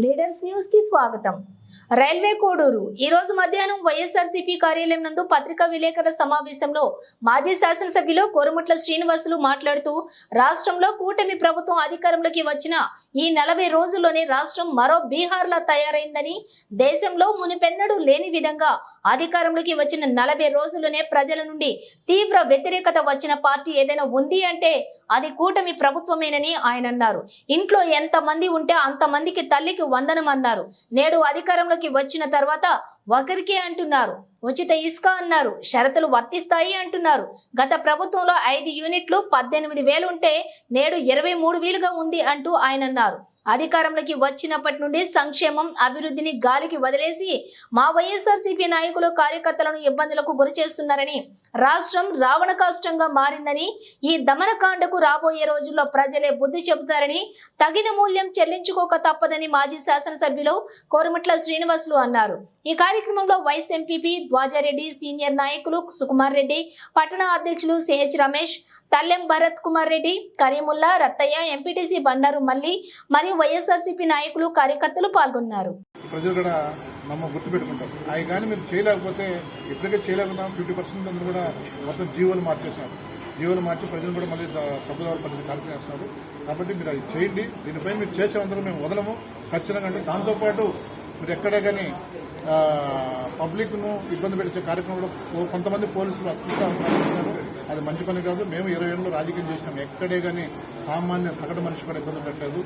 Leaders news కి స్వాగతం. Railway Koduru ఈ రోజు మధ్యాహ్నం వైఎస్ఆర్సీపీ కార్యాలయం నందు పత్రికా విలేకరుల సమావేశంలో మాజీ శాసనసభ్యులు కోరుముట్ల శ్రీనివాసులు మాట్లాడుతూ రాష్ట్రంలో కూటమి ప్రభుత్వం అధికారంలోకి వచ్చిన ఈ 40 రోజుల్లోనే రాష్ట్రం మరో బీహార్ లా తయారైందని, దేశంలో మునిపెన్నడూ లేని విధంగా అధికారంలోకి వచ్చిన 40 రోజుల్లోనే ప్రజల నుండి తీవ్ర వ్యతిరేకత వచ్చిన పార్టీ ఏదైనా ఉంది అంటే అది కూటమి ప్రభుత్వమేనని ఆయన అన్నారు. ఇంట్లో ఎంత మంది ఉంటే అంతమందికి తల్లికి వందనం అన్నారు. నేడు అధికారంలోకి వచ్చిన తర్వాత ఒకరికే అంటున్నారు. ఉచిత ఇసుక అన్నారు. షరతులు వర్తిస్తాయి అంటున్నారు. గత ప్రభుత్వంలో 5 యూనిట్లు 18,000 ఉంటే నేడు 23,000గా ఉంది అంటూ ఆయన అన్నారు. అధికారంలోకి వచ్చినప్పటి నుండి సంక్షేమం, అభివృద్ధిని గాలికి వదిలేసి మా వైఎస్ఆర్సీపీ నాయకులు కార్యకర్తలను ఇబ్బందులకు గురి చేస్తున్నారని, రాష్ట్రం రావణ కాష్టంగా మారిందని, ఈ దమనకాండకు రాబోయే రోజుల్లో ప్రజలే బుద్ధి చెబుతారని, తగిన మూల్యం చెల్లించుకోక తప్పదని మాజీ శాసనసభ్యులు కోరుముట్ల శ్రీనివాసులు అన్నారు. ఈ కార్యక్రమంలో వైస్ ఎంపీపీ ద్వాజారెడ్డి, సీనియర్ నాయకులు సుకుమార్ రెడ్డి, పట్టణ అధ్యక్షులు సిహెచ్ రమేష్, తల్లెం భరత్ కుమార్ రెడ్డి, కరీముల్లా, రత్తయ్య, ఎంపీటీసీ బండారు మల్లి మరియు వైఎస్ఆర్సీపీ నాయకులు కార్యకర్తలు పాల్గొన్నారు. ప్రజలు కూడా గుర్తుపెట్టుకుంటారు. అవి కానీ మీరు చేయలేకపోతే ఇప్పటికే చేయలేకుండా 50% అందరూ కూడా మొత్తం జీవోలు మార్చేశారు. జీవోలు మార్చి ప్రజలు కూడా మళ్ళీ తప్పుదారు పరిస్థితి కార్యక్రమం చేస్తున్నారు. కాబట్టి మీరు అది చేయండి. దీనిపై మీరు చేసేందుకు మేము వదలము ఖచ్చితంగా. అంటే దాంతోపాటు మీరు ఎక్కడే కానీ పబ్లిక్ను ఇబ్బంది పెట్టే కార్యక్రమంలో కొంతమంది పోలీసులు అత్యుత్సాహం ప్రకటిస్తున్నారు. అది మంచి పని కాదు. మేము 20 ఏళ్ళు రాజకీయం చేసినాం. ఎక్కడే కానీ సామాన్య సగటు మనిషి కూడా ఇబ్బంది పెట్టలేదు.